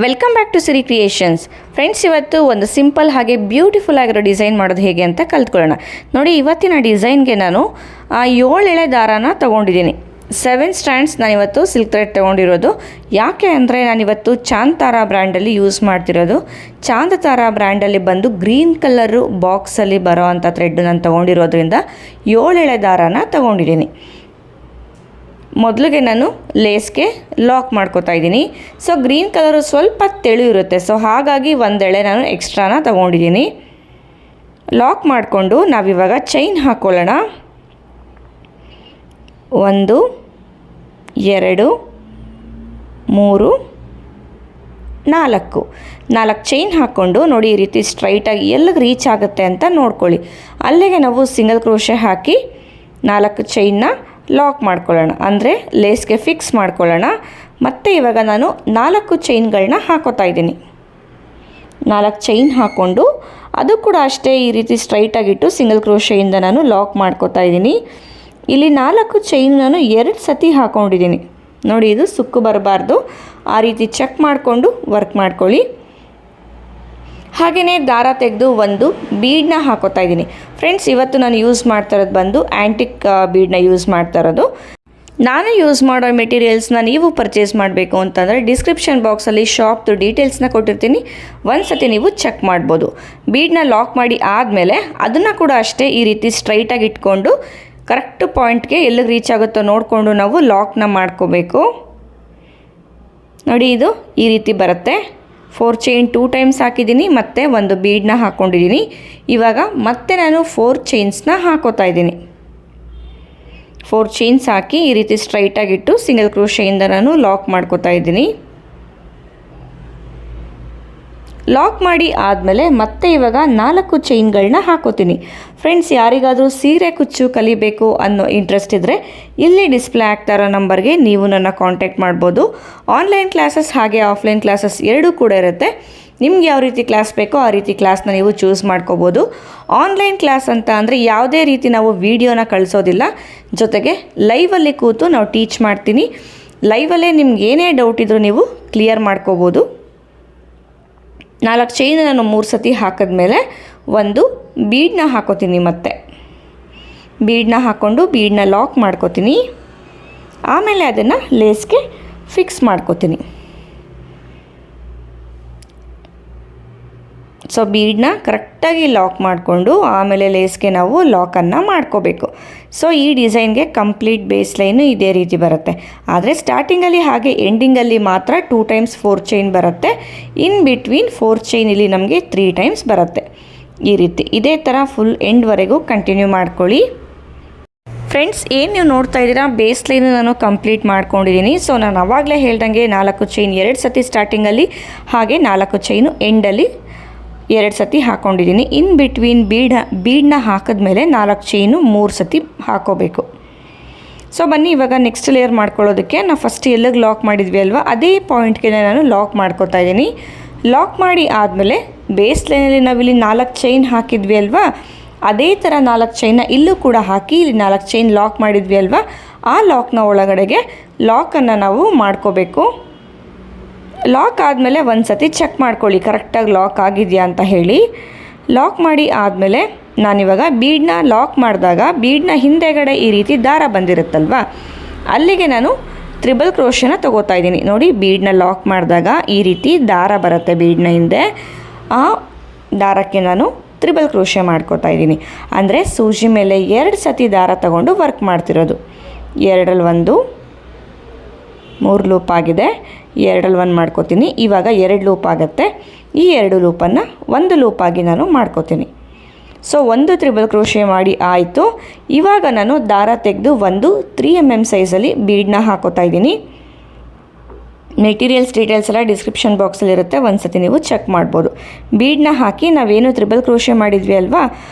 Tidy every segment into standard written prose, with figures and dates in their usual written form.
Welcome back to Siri creations. Friends, ಇವತ್ತು ಒಂದು simple ಹಾಗೆ ಬ್ಯೂಟಿಫುಲ್ ಆಗಿರೋ ಡಿಸೈನ್ ಮಾಡೋದು ಹೇಗೆ ಅಂತ ಕಲ್ತ್ಕೊಳ್ಳೋಣ. ನೋಡಿ, ಇವತ್ತಿನ ಡಿಸೈನ್ಗೆ ನಾನು 7 ಎಳೆ ದಾರಾನ ತೊಗೊಂಡಿದ್ದೀನಿ. 7 ಸ್ಟ್ಯಾಂಡ್ಸ್ ನಾನಿವತ್ತು ಸಿಲ್ಕ್ ಥ್ರೆಡ್ ತೊಗೊಂಡಿರೋದು. ಯಾಕೆ ಅಂದರೆ ನಾನಿವತ್ತು ಚಾಂತಾರಾ ಬ್ರ್ಯಾಂಡಲ್ಲಿ ಯೂಸ್ ಮಾಡ್ತಿರೋದು. ಚಾಂತಾರಾ ಬ್ರ್ಯಾಂಡಲ್ಲಿ ಬಂದು ಗ್ರೀನ್ ಕಲರು ಬಾಕ್ಸಲ್ಲಿ ಬರೋ ಅಂಥ ಥ್ರೆಡ್ ನಾನು ತೊಗೊಂಡಿರೋದ್ರಿಂದ 7 ಎಳೆ ದಾರಾನ ತೊಗೊಂಡಿದ್ದೀನಿ. ಮೊದಲಿಗೆ ನಾನು ಲೇಸ್ಗೆ ಲಾಕ್ ಮಾಡ್ಕೋತಾ ಇದ್ದೀನಿ. ಸೊ ಗ್ರೀನ್ ಕಲರು ಸ್ವಲ್ಪ ತೆಳು ಇರುತ್ತೆ, ಸೊ ಹಾಗಾಗಿ 1 ಎಳೆ ನಾನು ಎಕ್ಸ್ಟ್ರಾನ ತೊಗೊಂಡಿದ್ದೀನಿ. ಲಾಕ್ ಮಾಡಿಕೊಂಡು ನಾವಿವಾಗ ಚೈನ್ ಹಾಕ್ಕೊಳ್ಳೋಣ. 1 2 3 4 ಚೈನ್ ಹಾಕ್ಕೊಂಡು ನೋಡಿ, ಈ ರೀತಿ ಸ್ಟ್ರೈಟಾಗಿ ಎಲ್ಲಿಗೆ ರೀಚ್ ಆಗುತ್ತೆ ಅಂತ ನೋಡ್ಕೊಳ್ಳಿ. ಅಲ್ಲಿಗೆ ನಾವು ಸಿಂಗಲ್ ಕ್ರೋಶೆ ಹಾಕಿ 4 ಚೈನ್ನ ಲಾಕ್ ಮಾಡ್ಕೊಳ್ಳೋಣ, ಅಂದರೆ ಲೇಸ್ಗೆ ಫಿಕ್ಸ್ ಮಾಡ್ಕೊಳ್ಳೋಣ. ಮತ್ತು ಇವಾಗ ನಾನು 4 ಚೈನ್ಗಳನ್ನ ಹಾಕೋತಾ ಇದ್ದೀನಿ. 4 ಚೈನ್ ಹಾಕ್ಕೊಂಡು ಅದು ಕೂಡ ಅಷ್ಟೇ ಈ ರೀತಿ ಸ್ಟ್ರೈಟಾಗಿಟ್ಟು ಸಿಂಗಲ್ ಕ್ರೋಶೆಯಿಂದ ನಾನು ಲಾಕ್ ಮಾಡ್ಕೋತಾ ಇದ್ದೀನಿ. ಇಲ್ಲಿ 4 ಚೈನ್ ನಾನು 2 ಸತಿ ಹಾಕ್ಕೊಂಡಿದ್ದೀನಿ. ನೋಡಿ, ಇದು ಸುಕ್ಕು ಬರಬಾರ್ದು, ಆ ರೀತಿ ಚೆಕ್ ಮಾಡಿಕೊಂಡು ವರ್ಕ್ ಮಾಡ್ಕೊಳ್ಳಿ. ಹಾಗೆಯೇ ದಾರ ತೆಗೆದು ಒಂದು ಬೀಡನ್ನ ಹಾಕೋತಾ ಇದ್ದೀನಿ. ಫ್ರೆಂಡ್ಸ್, ಇವತ್ತು ನಾನು ಯೂಸ್ ಮಾಡ್ತಾ ಇರೋದು ಬಂದು ಆ್ಯಂಟಿಕ್ ಬೀಡನ್ನ ಯೂಸ್ ಮಾಡ್ತಾ ಇರೋದು. ನಾನು ಯೂಸ್ ಮಾಡೋ ಮೆಟೀರಿಯಲ್ಸ್ನ ನೀವು ಪರ್ಚೇಸ್ ಮಾಡಬೇಕು ಅಂತಂದರೆ ಡಿಸ್ಕ್ರಿಪ್ಷನ್ ಬಾಕ್ಸಲ್ಲಿ ಶಾಪ್ದು ಡೀಟೇಲ್ಸ್ನ ಕೊಟ್ಟಿರ್ತೀನಿ, ಒಂದು ಸತಿ ನೀವು ಚೆಕ್ ಮಾಡ್ಬೋದು. ಬೀಡನ್ನ ಲಾಕ್ ಮಾಡಿ ಆದಮೇಲೆ ಅದನ್ನು ಕೂಡ ಅಷ್ಟೇ ಈ ರೀತಿ ಸ್ಟ್ರೈಟಾಗಿ ಇಟ್ಕೊಂಡು ಕರೆಕ್ಟ್ ಪಾಯಿಂಟ್ಗೆ ಎಲ್ಲಿಗೆ ರೀಚ್ ಆಗುತ್ತೋ ನೋಡಿಕೊಂಡು ನಾವು ಲಾಕ್ನ ಮಾಡ್ಕೋಬೇಕು. ನೋಡಿ, ಇದು ಈ ರೀತಿ ಬರುತ್ತೆ. 4 ಚೈನ್ 2 ಟೈಮ್ಸ್ ಹಾಕಿದ್ದೀನಿ, ಮತ್ತು ಒಂದು ಬೀಡನ್ನ ಹಾಕ್ಕೊಂಡಿದ್ದೀನಿ. ಇವಾಗ ಮತ್ತೆ ನಾನು 4 ಚೈನ್ಸ್ನ ಹಾಕೋತಾ ಇದ್ದೀನಿ. 4 ಚೈನ್ಸ್ ಹಾಕಿ ಈ ರೀತಿ ಸ್ಟ್ರೈಟಾಗಿಟ್ಟು ಸಿಂಗಲ್ ಕ್ರೋಶೆಯಿಂದ ನಾನು ಲಾಕ್ ಮಾಡ್ಕೋತಾ ಇದ್ದೀನಿ. ಲಾಕ್ ಮಾಡಿ ಆದಮೇಲೆ ಮತ್ತೆ ಇವಾಗ 4 ಚೈನ್ಗಳನ್ನ ಹಾಕೋತೀನಿ. ಫ್ರೆಂಡ್ಸ್, ಯಾರಿಗಾದರೂ ಸೀರೆ ಕುಚ್ಚು ಕಲಿಬೇಕು ಅನ್ನೋ ಇಂಟ್ರೆಸ್ಟ್ ಇದ್ದರೆ ಇಲ್ಲಿ ಡಿಸ್ಪ್ಲೇ ಆಗ್ತಾ ಇರೋ ನಂಬರ್ಗೆ ನೀವು ನನ್ನ ಕಾಂಟ್ಯಾಕ್ಟ್ ಮಾಡ್ಬೋದು. ಆನ್ಲೈನ್ ಕ್ಲಾಸಸ್ ಹಾಗೆ ಆಫ್ಲೈನ್ ಕ್ಲಾಸಸ್ ಎರಡೂ ಕೂಡ ಇರುತ್ತೆ. ನಿಮ್ಗೆ ಯಾವ ರೀತಿ ಕ್ಲಾಸ್ ಬೇಕೋ ಆ ರೀತಿ ಕ್ಲಾಸ್ನ ನೀವು ಚೂಸ್ ಮಾಡ್ಕೋಬೋದು. ಆನ್ಲೈನ್ ಕ್ಲಾಸ್ ಅಂತ ಅಂದರೆ ಯಾವುದೇ ರೀತಿ ನಾವು ವಿಡಿಯೋನ ಕಳಿಸೋದಿಲ್ಲ, ಜೊತೆಗೆ ಲೈವಲ್ಲಿ ಕೂತು ನಾವು ಟೀಚ್ ಮಾಡ್ತೀನಿ. ಲೈವಲ್ಲೇ ನಿಮ್ಗೆ ಏನೇ ಡೌಟ್ ಇದ್ದರೂ ನೀವು ಕ್ಲಿಯರ್ ಮಾಡ್ಕೋಬೋದು. 4 ಚೈನ್ ನಾನು 3 ಸತಿ ಹಾಕಿದ್ಮೇಲೆ ಒಂದು ಬೀಡನ್ನ ಹಾಕೋತೀನಿ. ಮತ್ತೆ ಬೀಡನ್ನ ಹಾಕ್ಕೊಂಡು ಬೀಡನ್ನ ಲಾಕ್ ಮಾಡ್ಕೋತೀನಿ. ಆಮೇಲೆ ಅದನ್ನು ಲೇಸ್ಗೆ ಫಿಕ್ಸ್ ಮಾಡ್ಕೋತೀನಿ. ಸೊ ಬೀಡನ್ನ ಕರೆಕ್ಟಾಗಿ ಲಾಕ್ ಮಾಡಿಕೊಂಡು ಆಮೇಲೆ ಲೇಸ್ಗೆ ನಾವು ಲಾಕನ್ನು ಮಾಡ್ಕೋಬೇಕು. ಸೊ ಈ ಡಿಸೈನ್ಗೆ ಕಂಪ್ಲೀಟ್ ಬೇಸ್ ಲೈನು ಇದೇ ರೀತಿ ಬರುತ್ತೆ. ಆದರೆ ಸ್ಟಾರ್ಟಿಂಗಲ್ಲಿ ಹಾಗೆ ಎಂಡಿಂಗಲ್ಲಿ ಮಾತ್ರ 2 ಟೈಮ್ಸ್ 4 ಚೈನ್ ಬರುತ್ತೆ. ಇನ್ ಬಿಟ್ವೀನ್ 4 ಚೈನ್ ಇಲ್ಲಿ ನಮಗೆ 3 ಟೈಮ್ಸ್ ಬರುತ್ತೆ. ಈ ರೀತಿ ಇದೇ ಥರ ಫುಲ್ ಎಂಡ್ವರೆಗೂ ಕಂಟಿನ್ಯೂ ಮಾಡ್ಕೊಳ್ಳಿ. ಫ್ರೆಂಡ್ಸ್, ಏನು ನೀವು ನೋಡ್ತಾ ಇದ್ದೀರಾ, ಬೇಸ್ ಲೈನು ನಾನು ಕಂಪ್ಲೀಟ್ ಮಾಡ್ಕೊಂಡಿದ್ದೀನಿ. ಸೊ ನಾನು ಆವಾಗಲೇ ಹೇಳ್ದಂಗೆ 4 ಚೈನ್ 2 ಸತಿ ಸ್ಟಾರ್ಟಿಂಗಲ್ಲಿ, ಹಾಗೆ 4 ಚೈನು ಎಂಡಲ್ಲಿ 2 ಸತಿ ಹಾಕ್ಕೊಂಡಿದ್ದೀನಿ. ಇನ್ ಬಿಟ್ವೀನ್ ಬೀಡನ್ನ ಹಾಕಿದ್ಮೇಲೆ 4 ಚೈನು 3 ಸತಿ ಹಾಕೋಬೇಕು. ಸೊ ಬನ್ನಿ, ಇವಾಗ ನೆಕ್ಸ್ಟ್ ಲೇಯರ್ ಮಾಡ್ಕೊಳ್ಳೋದಕ್ಕೆ ನಾವು ಫಸ್ಟ್ ಎಲ್ಲಿಗೆ ಲಾಕ್ ಮಾಡಿದ್ವಿ ಅಲ್ವಾ, ಅದೇ ಪಾಯಿಂಟ್ಗೆ ನಾನು ಲಾಕ್ ಮಾಡ್ಕೋತಾ ಇದ್ದೀನಿ. ಲಾಕ್ ಮಾಡಿ ಆದಮೇಲೆ ಬೇಸ್ ಲೈನಲ್ಲಿ ನಾವಿಲ್ಲಿ 4 ಚೈನ್ ಹಾಕಿದ್ವಿ ಅಲ್ವಾ, ಅದೇ ಥರ 4 ಚೈನ್ನ ಇಲ್ಲೂ ಕೂಡ ಹಾಕಿ ಇಲ್ಲಿ 4 ಚೈನ್ ಲಾಕ್ ಮಾಡಿದ್ವಿ ಅಲ್ವಾ, ಆ ಲಾಕ್ನ ಒಳಗಡೆಗೆ ಲಾಕನ್ನು ನಾವು ಮಾಡ್ಕೋಬೇಕು. ಲಾಕ್ ಆದಮೇಲೆ ಒಂದು ಸತಿ ಚೆಕ್ ಮಾಡ್ಕೊಳ್ಳಿ ಕರೆಕ್ಟಾಗಿ ಲಾಕ್ ಆಗಿದೆಯಾ ಅಂತ ಹೇಳಿ. ಲಾಕ್ ಮಾಡಿ ಆದಮೇಲೆ ನಾನಿವಾಗ ಬೀಡನ್ನ ಲಾಕ್ ಮಾಡಿದಾಗ ಬೀಡನ್ನ ಹಿಂದೆಗಡೆ ಈ ರೀತಿ ದಾರ ಬಂದಿರುತ್ತಲ್ವ, ಅಲ್ಲಿಗೆ ನಾನು ತ್ರಿಬಲ್ ಕ್ರೋಶೆನ ತೊಗೋತಾ ಇದ್ದೀನಿ. ನೋಡಿ, ಬೀಡನ್ನ ಲಾಕ್ ಮಾಡಿದಾಗ ಈ ರೀತಿ ದಾರ ಬರುತ್ತೆ ಬೀಡನ್ನ ಹಿಂದೆ, ಆ ದಾರಕ್ಕೆ ನಾನು ತ್ರಿಬಲ್ ಕ್ರೋಶೆ ಮಾಡ್ಕೋತಾ ಇದ್ದೀನಿ. ಅಂದರೆ ಸೂಜಿ ಮೇಲೆ 2 ಸತಿ ದಾರ ತಗೊಂಡು ವರ್ಕ್ ಮಾಡ್ತಿರೋದು. 2ರಲ್ಲಿ 1, 3 ಲೂಪ್ ಆಗಿದೆ, 2ರಲ್ಲಿ 1 ಮಾಡ್ಕೋತೀನಿ. ಇವಾಗ 2 ಲೂಪ್ ಆಗುತ್ತೆ. ಈ 2 ಲೂಪನ್ನು 1 ಲೂಪಾಗಿ ನಾನು ಮಾಡ್ಕೋತೀನಿ. ಸೊ 1 ತ್ರಿಬಲ್ ಕ್ರೋಶೆ ಮಾಡಿ ಆಯಿತು. ಇವಾಗ ನಾನು ದಾರ ತೆಗೆದು ಒಂದು 3mm ಸೈಜಲ್ಲಿ ಬೀಡನ್ನ ಹಾಕೋತಾ ಇದ್ದೀನಿ. ಮೆಟೀರಿಯಲ್ಸ್ ಡೀಟೇಲ್ಸ್ ಎಲ್ಲ ಡಿಸ್ಕ್ರಿಪ್ಷನ್ ಬಾಕ್ಸಲ್ಲಿರುತ್ತೆ, ಒಂದು ಸತಿ ನೀವು ಚೆಕ್ ಮಾಡ್ಬೋದು. ಬೀಡನ್ನ ಹಾಕಿ ನಾವೇನು ತ್ರಿಬಲ್ ಕ್ರೋಶೆ ಮಾಡಿದ್ವಿ ಅಲ್ವಾ,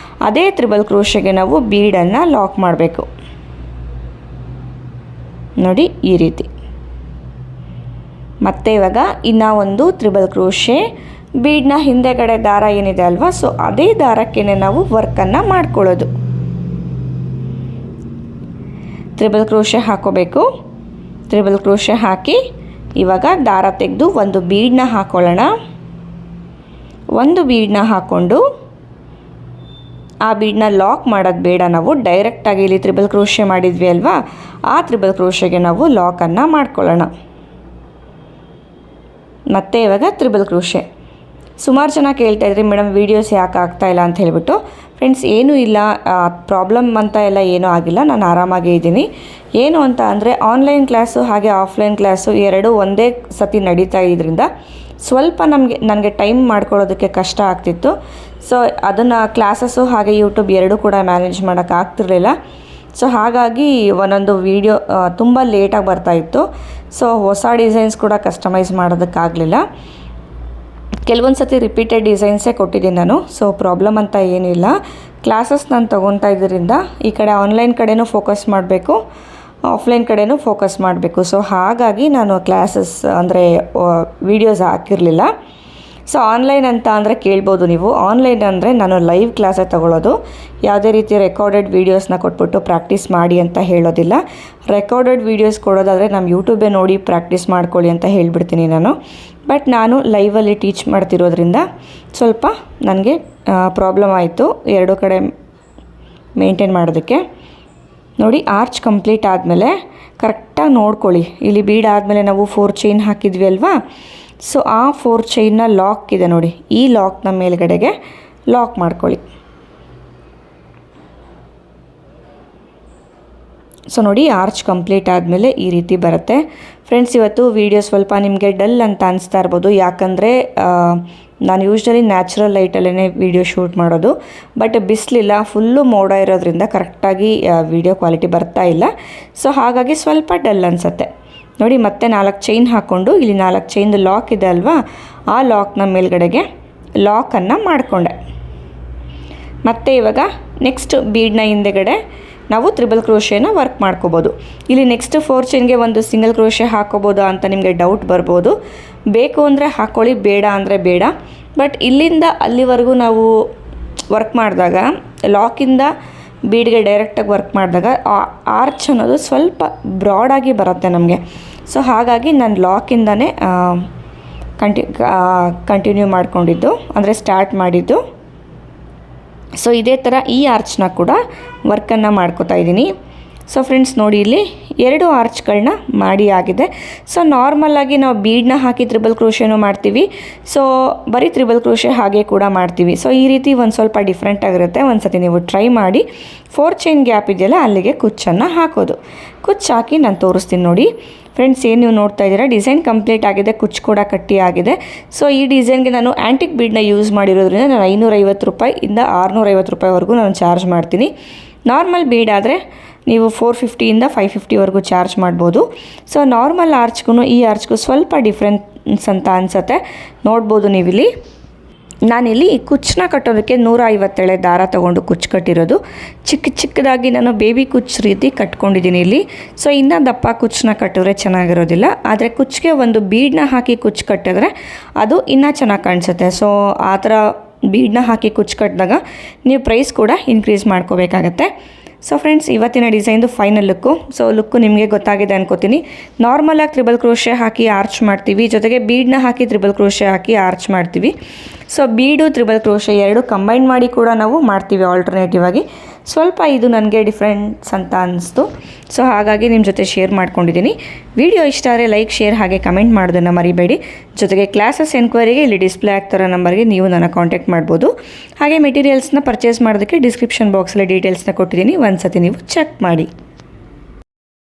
ಅದೇ ತ್ರಿಬಲ್ ಕ್ರೋಶೆಗೆ ನಾವು ಬೀಡನ್ನು ಲಾಕ್ ಮಾಡಬೇಕು. ನೋಡಿ, ಈ ರೀತಿ. ಮತ್ತು ಇವಾಗ ಇನ್ನೂ ಒಂದು ತ್ರಿಬಲ್ ಕ್ರೋಶೆ ಬೀಡನ್ನ ಹಿಂದೆಗಡೆ ದಾರ ಏನಿದೆ ಅಲ್ವಾ, ಸೊ ಅದೇ ದಾರಕ್ಕೆ ನಾವು ವರ್ಕನ್ನು ಮಾಡ್ಕೊಳ್ಳೋದು. ತ್ರಿಬಲ್ ಕ್ರೋಶೆ ಹಾಕೋಬೇಕು. ತ್ರಿಬಲ್ ಕ್ರೋಶೆ ಹಾಕಿ ಇವಾಗ ದಾರ ತೆಗೆದು ಒಂದು ಬೀಡನ್ನ ಹಾಕ್ಕೊಳ್ಳೋಣ. ಒಂದು ಬೀಡನ್ನ ಹಾಕ್ಕೊಂಡು ಆ ಬೀಡನ್ನ ಲಾಕ್ ಮಾಡೋದು ಬೇಡ, ನಾವು ಡೈರೆಕ್ಟಾಗಿ ಇಲ್ಲಿ ತ್ರಿಬಲ್ ಕ್ರೋಶೆ ಮಾಡಿದ್ವಿ ಅಲ್ವಾ, ಆ ತ್ರಿಬಲ್ ಕ್ರೋಶೆಗೆ ನಾವು ಲಾಕನ್ನು ಮಾಡ್ಕೊಳ್ಳೋಣ. ಮತ್ತು ಇವಾಗ ತ್ರಿಬಲ್ ಕ್ರೋಶೆ. ಸುಮಾರು ಜನ ಕೇಳ್ತಾಯಿದ್ರಿ ಮೇಡಮ್ ವೀಡಿಯೋಸ್ ಯಾಕೆ ಆಗ್ತಾಯಿಲ್ಲ ಅಂತ ಹೇಳಿಬಿಟ್ಟು. ಫ್ರೆಂಡ್ಸ್ ಏನೂ ಇಲ್ಲ, ಪ್ರಾಬ್ಲಮ್ ಅಂತ ಎಲ್ಲ ಏನೂ ಆಗಿಲ್ಲ, ನಾನು ಆರಾಮಾಗೇ ಇದ್ದೀನಿ. ಏನು ಅಂತ ಅಂದರೆ ಆನ್ಲೈನ್ ಕ್ಲಾಸು ಹಾಗೆ ಆಫ್ಲೈನ್ ಕ್ಲಾಸು ಎರಡೂ ಒಂದೇ ಸತಿ ನಡೀತಾ ಇದ್ರಿಂದ ಸ್ವಲ್ಪ ನನಗೆ ಟೈಮ್ ಮಾಡ್ಕೊಳ್ಳೋದಕ್ಕೆ ಕಷ್ಟ ಆಗ್ತಿತ್ತು. ಸೊ ಅದನ್ನು ಕ್ಲಾಸಸ್ಸು ಹಾಗೆ ಯೂಟ್ಯೂಬ್ ಎರಡೂ ಕೂಡ ಮ್ಯಾನೇಜ್ ಮಾಡೋಕ್ಕಾಗ್ತಿರ್ಲಿಲ್ಲ. ಸೊ ಹಾಗಾಗಿ ಒಂದೊಂದು ವೀಡಿಯೋ ತುಂಬ ಲೇಟಾಗಿ ಬರ್ತಾಯಿತ್ತು. ಸೊ ಹೊಸ ಡಿಸೈನ್ಸ್ ಕೂಡ ಕಸ್ಟಮೈಸ್ ಮಾಡೋದಕ್ಕಾಗಲಿಲ್ಲ. ಕೆಲವೊಂದು ಸತಿ ರಿಪೀಟೆಡ್ ಡಿಸೈನ್ಸೇ ಕೊಟ್ಟಿದ್ದೀನಿ ನಾನು. ಸೊ ಪ್ರಾಬ್ಲಮ್ ಅಂತ ಏನಿಲ್ಲ. ಕ್ಲಾಸಸ್ ನಾನು ತೊಗೊತಾ ಇದ್ದರಿಂದ ಈ ಕಡೆ ಆನ್ಲೈನ್ ಕಡೆನೂ ಫೋಕಸ್ ಮಾಡಬೇಕು, ಆಫ್ಲೈನ್ ಕಡೆನೂ ಫೋಕಸ್ ಮಾಡಬೇಕು. ಸೊ ಹಾಗಾಗಿ ನಾನು ಕ್ಲಾಸಸ್ ಅಂದರೆ ವೀಡಿಯೋಸ್ ಹಾಕಿರಲಿಲ್ಲ. ಸೊ ಆನ್ಲೈನ್ ಅಂತ ಅಂದರೆ ಕೇಳ್ಬೋದು ನೀವು. ಆನ್ಲೈನ್ ಅಂದರೆ ನಾನು ಲೈವ್ ಕ್ಲಾಸೇ ತೊಗೊಳ್ಳೋದು, ಯಾವುದೇ ರೀತಿ ರೆಕಾರ್ಡೆಡ್ ವೀಡಿಯೋಸ್ನ ಕೊಟ್ಬಿಟ್ಟು ಪ್ರಾಕ್ಟೀಸ್ ಮಾಡಿ ಅಂತ ಹೇಳೋದಿಲ್ಲ. ರೆಕಾರ್ಡೆಡ್ ವೀಡಿಯೋಸ್ ಕೊಡೋದಾದರೆ ನಮ್ಮ ಯೂಟ್ಯೂಬೇ ನೋಡಿ ಪ್ರಾಕ್ಟೀಸ್ ಮಾಡ್ಕೊಳ್ಳಿ ಅಂತ ಹೇಳಿಬಿಡ್ತೀನಿ ನಾನು. ಬಟ್ ನಾನು ಲೈವಲ್ಲಿ ಟೀಚ್ ಮಾಡ್ತಿರೋದ್ರಿಂದ ಸ್ವಲ್ಪ ನನಗೆ ಪ್ರಾಬ್ಲಮ್ ಆಯಿತು ಎರಡೂ ಕಡೆ ಮೇಂಟೈನ್ ಮಾಡೋದಕ್ಕೆ. ನೋಡಿ ಆರ್ಚ್ ಕಂಪ್ಲೀಟ್ ಆದಮೇಲೆ ಕರೆಕ್ಟಾಗಿ ನೋಡ್ಕೊಳ್ಳಿ. ಇಲ್ಲಿ ಬೀಡ್ ಆದಮೇಲೆ ನಾವು 4 ಚೈನ್ ಹಾಕಿದ್ವಿ ಅಲ್ವಾ, ಸೊ ಆ 4 ಚೈನ್ನ ಲಾಕ್ ಇದೆ ನೋಡಿ, ಈ ಲಾಕ್ನ ಮೇಲ್ಗಡೆಗೆ ಲಾಕ್ ಮಾಡ್ಕೊಳ್ಳಿ. ಸೊ ನೋಡಿ ಆರ್ಚ್ ಕಂಪ್ಲೀಟ್ ಆದಮೇಲೆ ಈ ರೀತಿ ಬರುತ್ತೆ. ಫ್ರೆಂಡ್ಸ್ ಇವತ್ತು ವಿಡಿಯೋ ಸ್ವಲ್ಪ ನಿಮಗೆ ಡಲ್ ಅಂತ ಅನಿಸ್ತಾ ಇರ್ಬೋದು, ಯಾಕಂದರೆ ನಾನು ಯೂಶ್ವಲಿ ನ್ಯಾಚುರಲ್ ಲೈಟಲ್ಲೇ ವಿಡಿಯೋ ಶೂಟ್ ಮಾಡೋದು. ಬಟ್ ಬಿಸಿಲಿಲ್ಲ, ಫುಲ್ಲು ಮೋಡ ಇರೋದ್ರಿಂದ ಕರೆಕ್ಟಾಗಿ ವಿಡಿಯೋ ಕ್ವಾಲಿಟಿ ಬರ್ತಾ ಇಲ್ಲ. ಸೊ ಹಾಗಾಗಿ ಸ್ವಲ್ಪ ಡಲ್ ಅನಿಸುತ್ತೆ. ನೋಡಿ ಮತ್ತೆ 4 ಚೈನ್ ಹಾಕ್ಕೊಂಡು ಇಲ್ಲಿ 4 ಚೈನ್ದು ಲಾಕ್ ಇದೆ ಅಲ್ವಾ, ಆ ಲಾಕ್ನ ಮೇಲ್ಗಡೆಗೆ ಲಾಕನ್ನು ಮಾಡಿಕೊಂಡೆ. ಮತ್ತು ಇವಾಗ ನೆಕ್ಸ್ಟ್ ಬೀಡ್ನ ಹಿಂದೆಗಡೆ ನಾವು ತ್ರಿಬಲ್ ಕ್ರೋಶೆನ ವರ್ಕ್ ಮಾಡ್ಕೋಬೋದು. ಇಲ್ಲಿ ನೆಕ್ಸ್ಟ್ 4 ಚೈನ್ಗೆ ಒಂದು ಸಿಂಗಲ್ ಕ್ರೋಶೆ ಹಾಕೋಬೋದಾ ಅಂತ ನಿಮಗೆ ಡೌಟ್ ಬರ್ಬೋದು. ಬೇಕು ಅಂದರೆ ಹಾಕ್ಕೊಳ್ಳಿ, ಬೇಡ ಅಂದರೆ ಬೇಡ. ಬಟ್ ಇಲ್ಲಿಂದ ಅಲ್ಲಿವರೆಗೂ ನಾವು ವರ್ಕ್ ಮಾಡಿದಾಗ, ಲಾಕಿಂದ ಬೀಡ್ಗೆ ಡೈರೆಕ್ಟಾಗಿ ವರ್ಕ್ ಮಾಡಿದಾಗ ಆರ್ಚ್ ಅನ್ನೋದು ಸ್ವಲ್ಪ ಬ್ರಾಡಾಗಿ ಬರುತ್ತೆ ನಮಗೆ. ಸೊ ಹಾಗಾಗಿ ನಾನು ಲಾಕಿಂದನೇ ಕಂಟಿನ್ಯೂ ಮಾಡ್ಕೊಂಡಿದ್ದು, ಅಂದರೆ ಸ್ಟಾರ್ಟ್ ಮಾಡಿದ್ದು. ಸೊ ಇದೇ ಥರ ಈ ಆರ್ಚ್ನ ಕೂಡ ವರ್ಕನ್ನು ಮಾಡ್ಕೋತಾ ಇದ್ದೀನಿ. ಸೊ ಫ್ರೆಂಡ್ಸ್ ನೋಡಿ ಇಲ್ಲಿ 2 ಆರ್ಚ್ಗಳನ್ನ ಮಾಡಿ ಆಗಿದೆ. ಸೊ ನಾರ್ಮಲಾಗಿ ನಾವು ಬೀಡನ್ನ ಹಾಕಿ ತ್ರಿಬಲ್ ಕ್ರೋಶೆನೂ ಮಾಡ್ತೀವಿ, ಸೊ ಬರೀ ತ್ರಿಬಲ್ ಕ್ರೋಶೆ ಹಾಗೆ ಕೂಡ ಮಾಡ್ತೀವಿ. ಸೊ ಈ ರೀತಿ ಒಂದು ಸ್ವಲ್ಪ ಡಿಫ್ರೆಂಟ್ ಆಗಿರುತ್ತೆ. ಒಂದು ಸತಿ ನೀವು ಟ್ರೈ ಮಾಡಿ. 4 ಚೈನ್ ಗ್ಯಾಪ್ ಇದೆಯಲ್ಲ ಅಲ್ಲಿಗೆ ಕುಚ್ಚನ್ನು ಹಾಕೋದು. ಕುಚ್ಚು ಹಾಕಿ ನಾನು ತೋರಿಸ್ತೀನಿ ನೋಡಿ. ಫ್ರೆಂಡ್ಸ್ ಏನು ನೀವು ನೋಡ್ತಾ ಇದ್ದೀರಾ, ಡಿಸೈನ್ ಕಂಪ್ಲೀಟ್ ಆಗಿದೆ, ಕುಚ್ಚು ಕೂಡ ಕಟ್ಟಿ ಆಗಿದೆ. ಸೊ ಈ ಡಿಸೈನ್ಗೆ ನಾನು ಆ್ಯಂಟಿಕ್ ಬೀಡನ್ನ ಯೂಸ್ ಮಾಡಿರೋದ್ರಿಂದ ನಾನು 550 ರೂಪಾಯಿಂದ 650 ರೂಪಾಯಿವರೆಗೂ ನಾನು ಚಾರ್ಜ್ ಮಾಡ್ತೀನಿ. ನಾರ್ಮಲ್ ಬೀಡ್ ಆದರೆ ನೀವು 450ಇಂದ 550ವರೆಗೂ ಚಾರ್ಜ್ ಮಾಡ್ಬೋದು. ಸೊ ನಾರ್ಮಲ್ ಆರ್ಚ್ಗೂ ಈ ಆರ್ಚ್ಗೂ ಸ್ವಲ್ಪ ಡಿಫ್ರೆನ್ಸ್ ಅಂತ ಅನಿಸುತ್ತೆ, ನೋಡ್ಬೋದು ನೀವಿಲ್ಲಿ. ನಾನಿಲ್ಲಿ ಈ ಕುಚ್ಚನ್ನ ಕಟ್ಟೋದಕ್ಕೆ 157 ದಾರ ತೊಗೊಂಡು ಕುಚ್ಚು ಕಟ್ಟಿರೋದು. ಚಿಕ್ಕದಾಗಿ ನಾನು ಬೇಬಿ ಕುಚ್ಚು ರೀತಿ ಕಟ್ಕೊಂಡಿದ್ದೀನಿ ಇಲ್ಲಿ. ಸೊ ಇನ್ನೂ ದಪ್ಪ ಕುಚ್ಚನ್ನ ಕಟ್ಟಿದ್ರೆ ಚೆನ್ನಾಗಿರೋದಿಲ್ಲ, ಆದರೆ ಕುಚ್ಚಿಗೆ ಒಂದು ಬೀಡನ್ನ ಹಾಕಿ ಕುಚ್ಚು ಕಟ್ಟಿದ್ರೆ ಅದು ಇನ್ನೂ ಚೆನ್ನಾಗಿ ಕಾಣಿಸುತ್ತೆ. ಸೊ ಆ ಥರ ಬೀಡನ್ನ ಹಾಕಿ ಕುಚ್ಚು ಕಟ್ಟಿದಾಗ ನೀವು ಪ್ರೈಸ್ ಕೂಡ ಇನ್ಕ್ರೀಸ್ ಮಾಡ್ಕೋಬೇಕಾಗತ್ತೆ. ಸೊ ಫ್ರೆಂಡ್ಸ್ ಇವತ್ತಿನ ಡಿಸೈನ್ದು ಫೈನಲ್ ಲುಕ್ಕು. ಸೊ ಲುಕ್ಕು ನಿಮಗೆ ಗೊತ್ತಾಗಿದೆ ಅನ್ಕೋತೀನಿ. ನಾರ್ಮಲಾಗಿ ತ್ರಿಬಲ್ ಕ್ರೋಶೆ ಹಾಕಿ ಆರ್ಚ್ ಮಾಡ್ತೀವಿ, ಜೊತೆಗೆ ಬೀಡನ್ನ ಹಾಕಿ ತ್ರಿಬಲ್ ಕ್ರೋಶೆ ಹಾಕಿ ಆರ್ಚ್ ಮಾಡ್ತೀವಿ. ಸೊ ಬೀಡು ತ್ರಿಬಲ್ ಕ್ರೋಶೆ ಎರಡು ಕಂಬೈನ್ ಮಾಡಿ ಕೂಡ ನಾವು ಮಾಡ್ತೀವಿ ಆಲ್ಟರ್ನೇಟಿವ್ ಆಗಿ. ಸ್ವಲ್ಪ ಇದು ನನಗೆ ಡಿಫ್ರೆನ್ಸ್ ಅಂತ ಅನ್ನಿಸ್ತು. ಸೊ ಹಾಗಾಗಿ ನಿಮ್ಮ ಜೊತೆ ಶೇರ್ ಮಾಡ್ಕೊಂಡಿದ್ದೀನಿ. ವಿಡಿಯೋ ಇಷ್ಟ ಆದರೆ ಲೈಕ್, ಶೇರ್ ಹಾಗೆ ಕಮೆಂಟ್ ಮಾಡೋದನ್ನು ಮರಿಬೇಡಿ. ಜೊತೆಗೆ ಕ್ಲಾಸಸ್ ಎನ್ಕ್ವೈರಿಗೆ ಇಲ್ಲಿ ಡಿಸ್ಪ್ಲೇ ಆಗ್ತಿರೋ ನಂಬರ್ಗೆ ನೀವು ನನ್ನ ಕಾಂಟ್ಯಾಕ್ಟ್ ಮಾಡ್ಬೋದು. ಹಾಗೆ ಮೆಟೀರಿಯಲ್ಸ್ನ ಪರ್ಚೇಸ್ ಮಾಡೋದಕ್ಕೆ ಡಿಸ್ಕ್ರಿಪ್ಷನ್ ಬಾಕ್ಸಲ್ಲಿ ಡೀಟೇಲ್ಸ್ನ ಕೊಟ್ಟಿದ್ದೀನಿ, ಒಂದು ಸತಿ ನೀವು ಚೆಕ್ ಮಾಡಿ.